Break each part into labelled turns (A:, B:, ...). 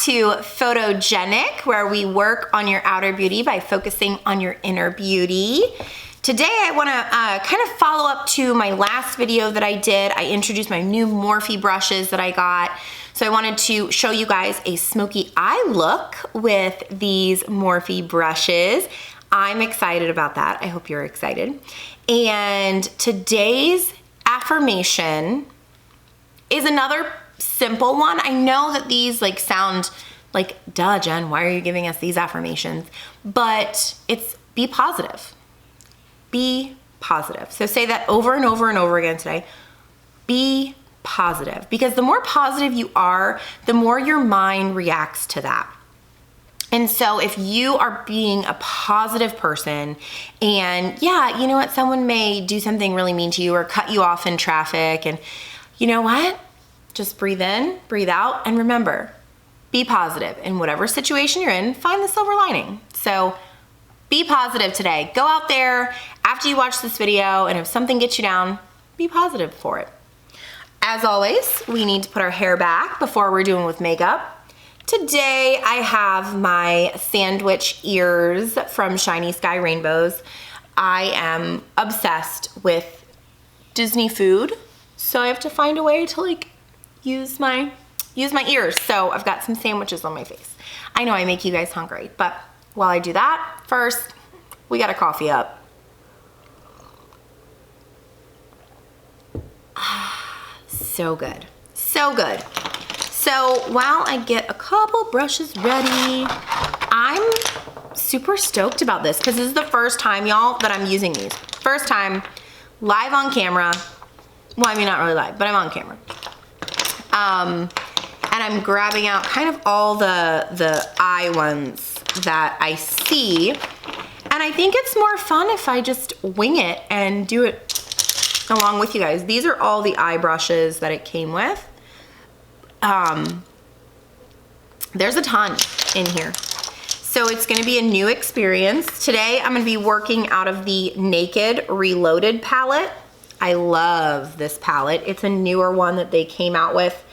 A: to Photogenic, where we work on your outer beauty by focusing on your inner beauty. Today I wanna kind of follow up to my last video that I did. I introduced my new Morphe brushes that I got. So I wanted to show you guys a smoky eye look with these Morphe brushes. I'm excited about that. I hope you're excited. And today's affirmation is another simple one. I know that these sound like, duh, Jen, why are you giving us these affirmations? But it's be positive. Be positive. So say that over and over and over again today. Be positive. Because the more positive you are, the more your mind reacts to that. And so if you are being a positive person and yeah, you know what, someone may do something really mean to you or cut you off in traffic, and you know what? Just breathe in, breathe out, and remember, be positive. In whatever situation you're in, find the silver lining. So be positive today. Go out there after you watch this video, and if something gets you down, be positive for it. As always, we need to put our hair back before we're doing with makeup. Today, I have my sandwich ears from Shiny Sky Rainbows. I am obsessed with Disney food, so I have to find a way to use my ears. So I've got some sandwiches on my face. I know I make you guys hungry, but while I do that, first, we got a coffee up. So good, so good. So while I get a couple brushes ready, I'm super stoked about this because this is the first time, y'all, that I'm using these. First time live on camera. Well, I mean, not really live, but I'm on camera. And I'm grabbing out kind of all the eye ones that I see. And I think it's more fun if I just wing it and do it along with you guys. These are all the eye brushes that it came with. There's a ton in here. So it's gonna be a new experience. Today, I'm gonna be working out of the Naked Reloaded palette. I love this palette. It's a newer one that they came out with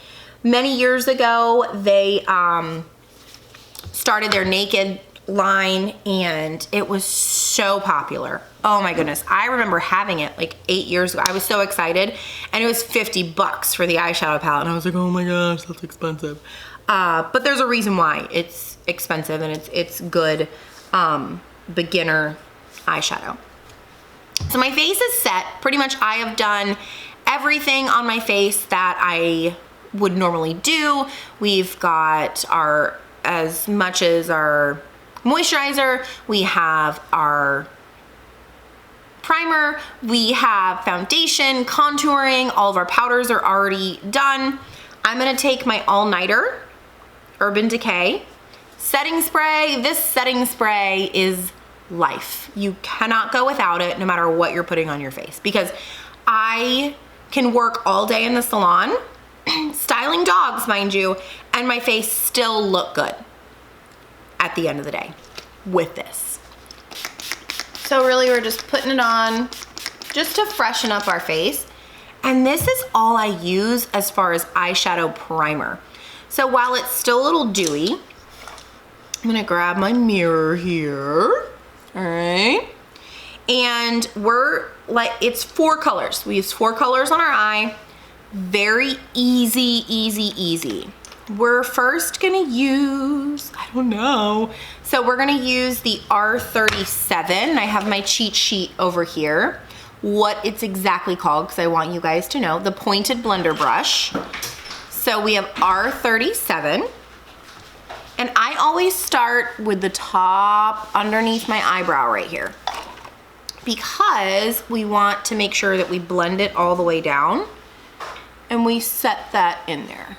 A: many years ago. They started their Naked line and it was so popular. Oh my goodness. I remember having it 8 years ago. I was so excited, and it was $50 for the eyeshadow palette. And I was like, oh my gosh, that's expensive. But there's a reason why it's expensive, and it's good beginner eyeshadow. So my face is set. Pretty much I have done everything on my face that I would normally do. We've got as much as our moisturizer, we have our primer, we have foundation, contouring, all of our powders are already done. I'm gonna take my all-nighter, Urban Decay setting spray. This setting spray is life. You cannot go without it no matter what you're putting on your face, because I can work all day in the salon, styling dogs, mind you, and my face still look good at the end of the day with this. So really we're just putting it on just to freshen up our face. And this is all I use as far as eyeshadow primer. So while it's still a little dewy, I'm gonna grab my mirror here, all right? And it's 4 colors. We use 4 colors on our eye. Very easy, easy, easy. We're first gonna use, I don't know. So we're gonna use the R37. I have my cheat sheet over here, what it's exactly called, because I want you guys to know, the pointed blender brush. So we have R37. And I always start with the top underneath my eyebrow right here, because we want to make sure that we blend it all the way down and we set that in there.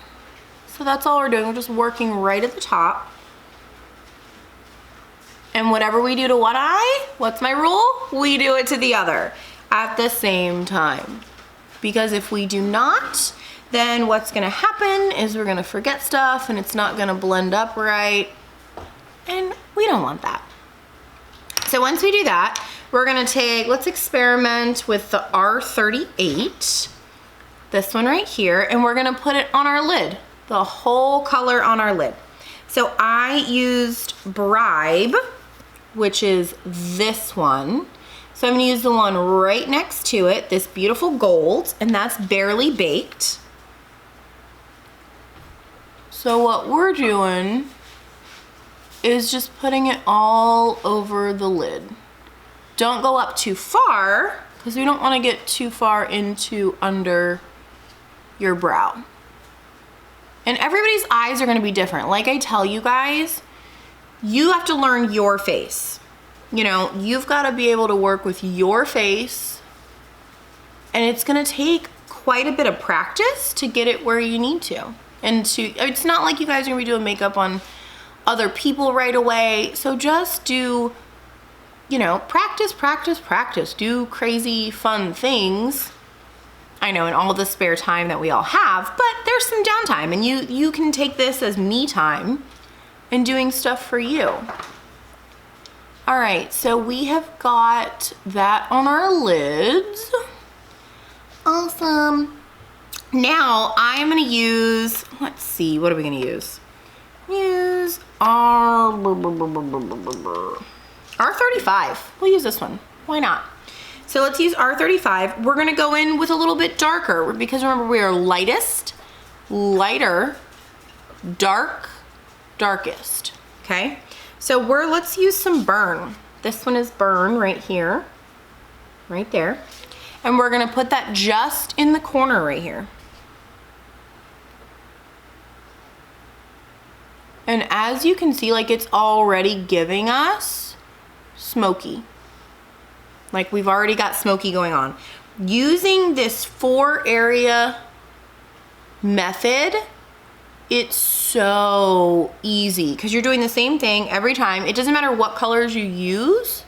A: So that's all we're doing. We're just working right at the top. And whatever we do to one eye, what's my rule? We do it to the other at the same time. Because if we do not, then what's gonna happen is we're gonna forget stuff and it's not gonna blend up right. And we don't want that. So once we do that, we're gonna let's experiment with the R38, this one right here, and we're gonna put it on our lid, the whole color on our lid. So I used Bribe, which is this one. So I'm gonna use the one right next to it, this beautiful gold, and that's Barely Baked. So what we're doing is just putting it all over the lid. Don't go up too far, because we don't want to get too far into under your brow. And everybody's eyes are going to be different. Like I tell you guys, you have to learn your face. You know, you've got to be able to work with your face, and it's going to take quite a bit of practice to get it where you need to. And it's not like you guys are going to be doing makeup on other people right away. So just do, you know, practice, practice, practice. Do crazy fun things. I know, in all the spare time that we all have, but there's some downtime, and you can take this as me time and doing stuff for you. All right, so we have got that on our lids. Awesome. Now I'm gonna use, let's see, what are we gonna use? Use our R35. We'll use this one, why not? So let's use R35. We're gonna go in with a little bit darker, because remember, we are lightest, lighter, dark, darkest, okay? So let's use some Burn. This one is Burn right here, right there. And we're gonna put that just in the corner right here. And as you can see, like, it's already giving us smoky. Like, we've already got smoky going on. Using this 4-area method, it's so easy because you're doing the same thing every time. It doesn't matter what colors you use,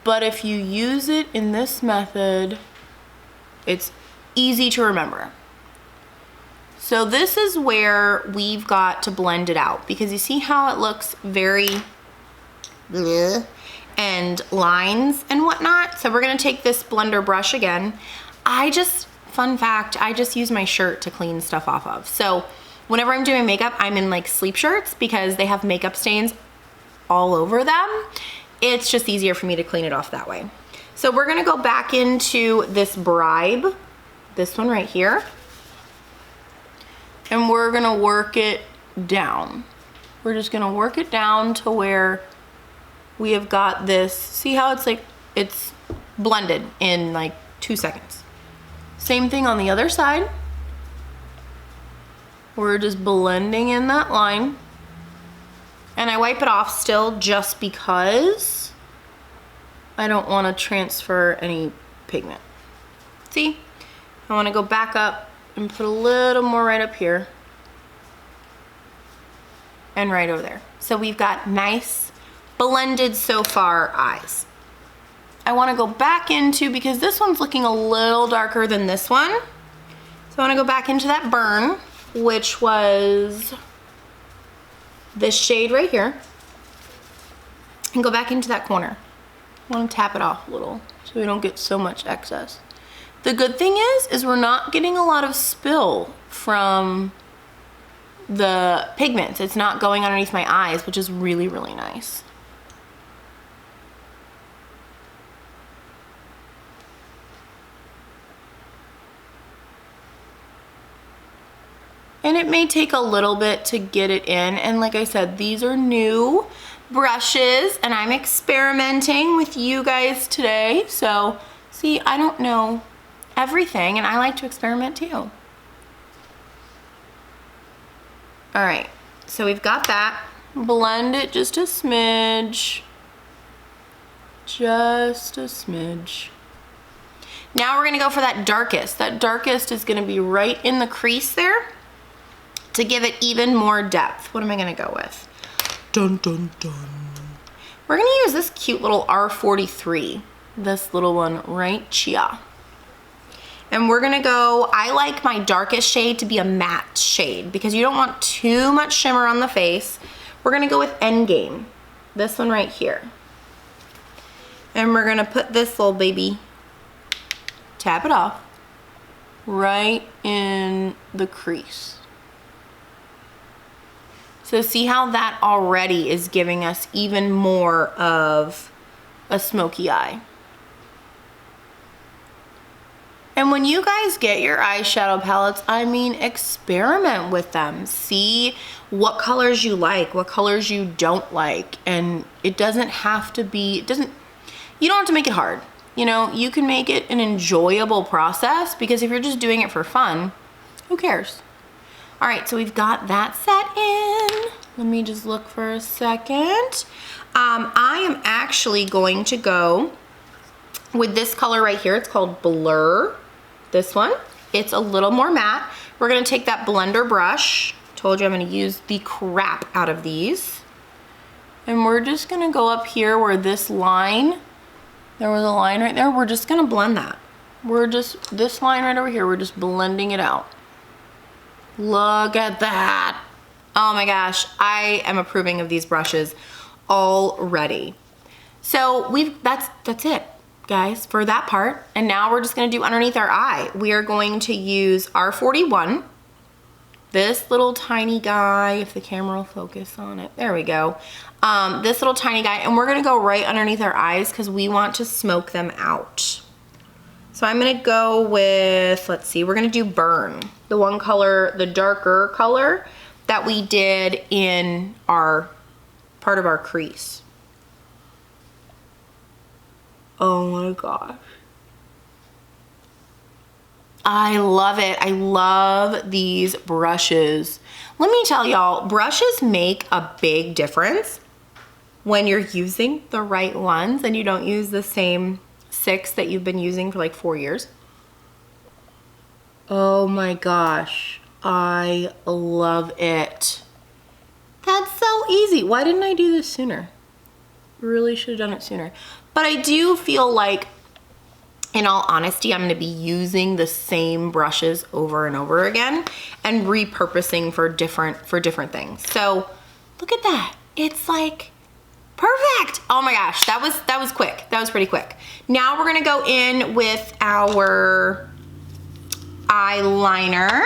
A: but if you use it in this method, it's easy to remember. So this is where we've got to blend it out, because you see how it looks very bleh, and lines and whatnot. So we're gonna take this blender brush again. Fun fact, I just use my shirt to clean stuff off of. So whenever I'm doing makeup, I'm in like sleep shirts because they have makeup stains all over them. It's just easier for me to clean it off that way. So we're gonna go back into this Bribe, this one right here, and we're gonna work it down. We're just gonna work it down to where we have got this. See how it's like, it's blended in like 2 seconds. Same thing on the other side. We're just blending in that line. And I wipe it off still just because I don't want to transfer any pigment. See? I want to go back up and put a little more right up here and right over there. So we've got nice blended so far eyes. I want to go back into, because this one's looking a little darker than this one, so I want to go back into that Burn, which was this shade right here, and go back into that corner. I want to tap it off a little so we don't get so much excess. The good thing is we're not getting a lot of spill from the pigments. It's not going underneath my eyes, which is really, really nice. And it may take a little bit to get it in. And like I said, these are new brushes and I'm experimenting with you guys today. So see, I don't know everything and I like to experiment too. All right, so we've got that. Blend it just a smidge. Just a smidge. Now we're gonna go for that darkest. That darkest is gonna be right in the crease there to give it even more depth. What am I gonna go with? Dun, dun, dun. We're gonna use this cute little R43, this little one right here. And we're gonna go, I like my darkest shade to be a matte shade because you don't want too much shimmer on the face. We're gonna go with Endgame, this one right here. And we're gonna put this little baby, tap it off, right in the crease. So see how that already is giving us even more of a smoky eye. And when you guys get your eyeshadow palettes, I mean, experiment with them. See what colors you like, what colors you don't like. And it doesn't have to be, you don't have to make it hard. You know, you can make it an enjoyable process, because if you're just doing it for fun, who cares? All right, so we've got that set in. Let me just look for a second. I am actually going to go with this color right here. It's called Blur. This one, it's a little more matte. We're gonna take that blender brush. Told you I'm gonna use the crap out of these. And we're just gonna go up here where this line, there was a line right there. We're just gonna blend that. This line right over here, we're just blending it out. Look at that. Oh my gosh, I am approving of these brushes already. So that's it, guys, for that part. And now we're just gonna do underneath our eye. We are going to use R41, this little tiny guy, if the camera will focus on it. There we go. This little tiny guy, and we're gonna go right underneath our eyes because we want to smoke them out. So I'm gonna go with, let's see, we're gonna do Burn. The one color, the darker color that we did in our part of our crease. Oh my gosh. I love it. I love these brushes. Let me tell y'all, brushes make a big difference when you're using the right ones and you don't use the same 6 that you've been using for like 4 years. Oh my gosh, I love it. That's so easy. Why didn't I do this sooner? Really should have done it sooner. But I do feel like, in all honesty, I'm gonna be using the same brushes over and over again and repurposing for different things. So look at that. It's like perfect. Oh my gosh, that was quick. That was pretty quick. Now we're gonna go in with our eyeliner.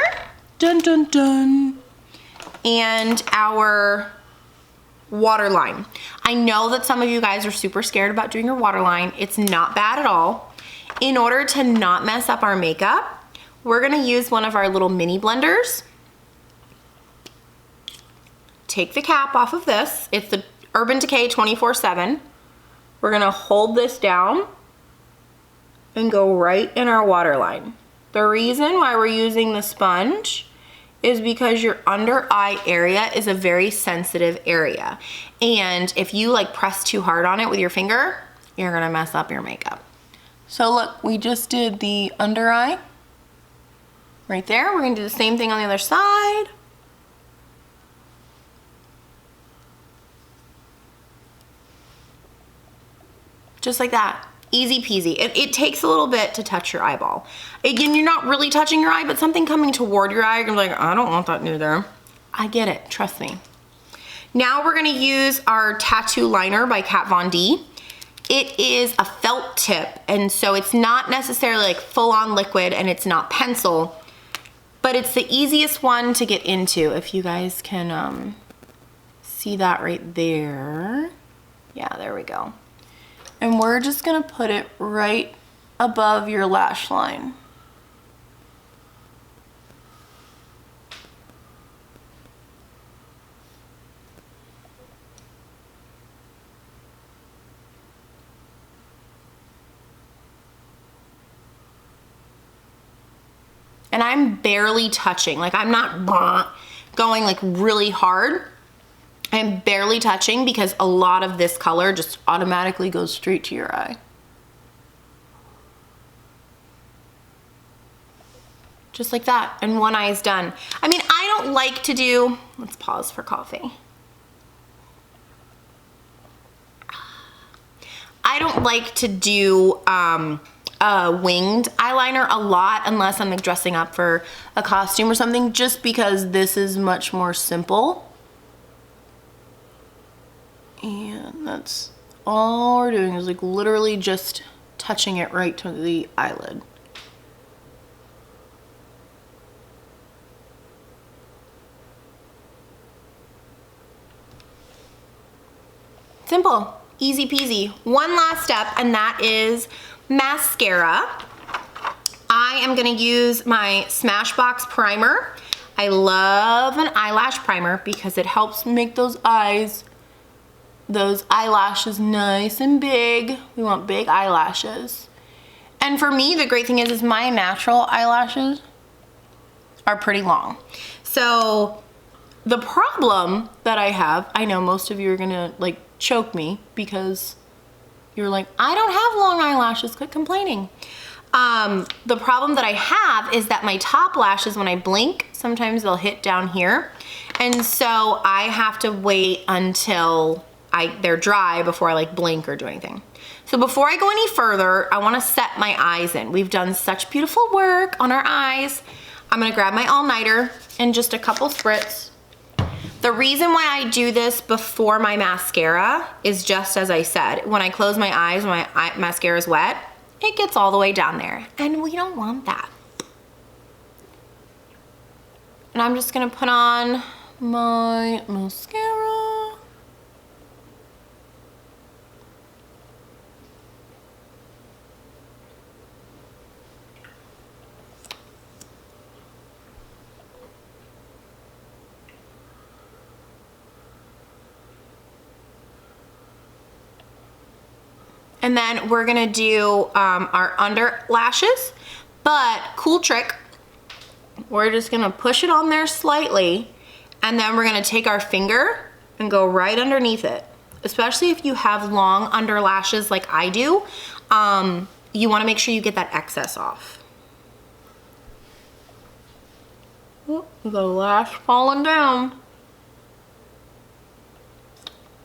A: Dun dun dun. And our waterline. I know that some of you guys are super scared about doing your waterline. It's not bad at all. In order to not mess up our makeup, we're gonna use one of our little mini blenders. Take the cap off of this. It's the Urban Decay 24/7. We're gonna hold this down and go right in our waterline. The reason why we're using the sponge is because your under eye area is a very sensitive area. And if you like press too hard on it with your finger, you're gonna mess up your makeup. So look, we just did the under eye right there. We're gonna do the same thing on the other side. Just like that. Easy peasy. It takes a little bit to touch your eyeball. Again, you're not really touching your eye, but something coming toward your eye, you're like, I don't want that near there. I get it, trust me. Now we're gonna use our Tattoo Liner by Kat Von D. It is a felt tip, and so it's not necessarily like full-on liquid, and it's not pencil, but it's the easiest one to get into. If you guys can see that right there. Yeah, there we go. And we're just gonna put it right above your lash line. And I'm barely touching, like I'm not going like really hard. I'm barely touching because a lot of this color just automatically goes straight to your eye. Just like that, and one eye is done. I mean, I don't like to do, let's pause for coffee. I don't like to do winged eyeliner a lot unless I'm like dressing up for a costume or something, just because this is much more simple. And that's all we're doing, is like literally just touching it right to the eyelid. Simple, easy peasy. One last step, and that is mascara. I am gonna use my Smashbox primer. I love an eyelash primer because it helps make those eyelashes nice and big. We want big eyelashes. And for me, the great thing is my natural eyelashes are pretty long. So the problem that I have, I know most of you are gonna like choke me because you're like, I don't have long eyelashes, quit complaining. The problem that I have is that my top lashes, when I blink, sometimes they'll hit down here. And so I have to wait until they're dry before I like blink or do anything. So before I go any further, I wanna set my eyes in. We've done such beautiful work on our eyes. I'm gonna grab my all-nighter and just a couple spritz. The reason why I do this before my mascara is just as I said. When I close my eyes, when my mascara is wet, it gets all the way down there, and we don't want that. And I'm just gonna put on my mascara. And then we're gonna do our under lashes, but cool trick, we're just gonna push it on there slightly, and then we're gonna take our finger and go right underneath it. Especially if you have long under lashes like I do, you wanna make sure you get that excess off. Oh, the lash falling down.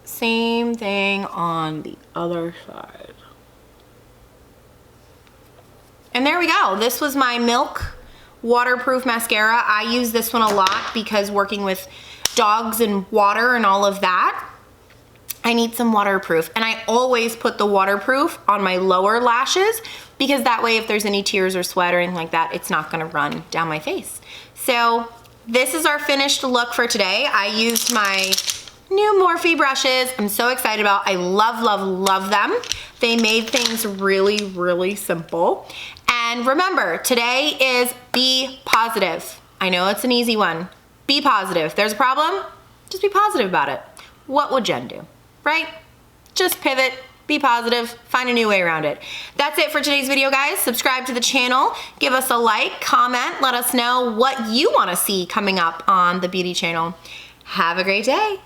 A: Same thing on the other side. And there we go. This was my Milk Waterproof Mascara. I use this one a lot because working with dogs and water and all of that, I need some waterproof. And I always put the waterproof on my lower lashes because that way if there's any tears or sweat or anything like that, it's not gonna run down my face. So this is our finished look for today. I used my new Morphe brushes. I'm so excited about. I love, love, love them. They made things really, really simple. And remember, today is be positive. I know it's an easy one. Be positive. If there's a problem, just be positive about it. What would Jen do, right? Just pivot, be positive, find a new way around it. That's it for today's video, guys. Subscribe to the channel, give us a like, comment, let us know what you want to see coming up on the beauty channel. Have a great day.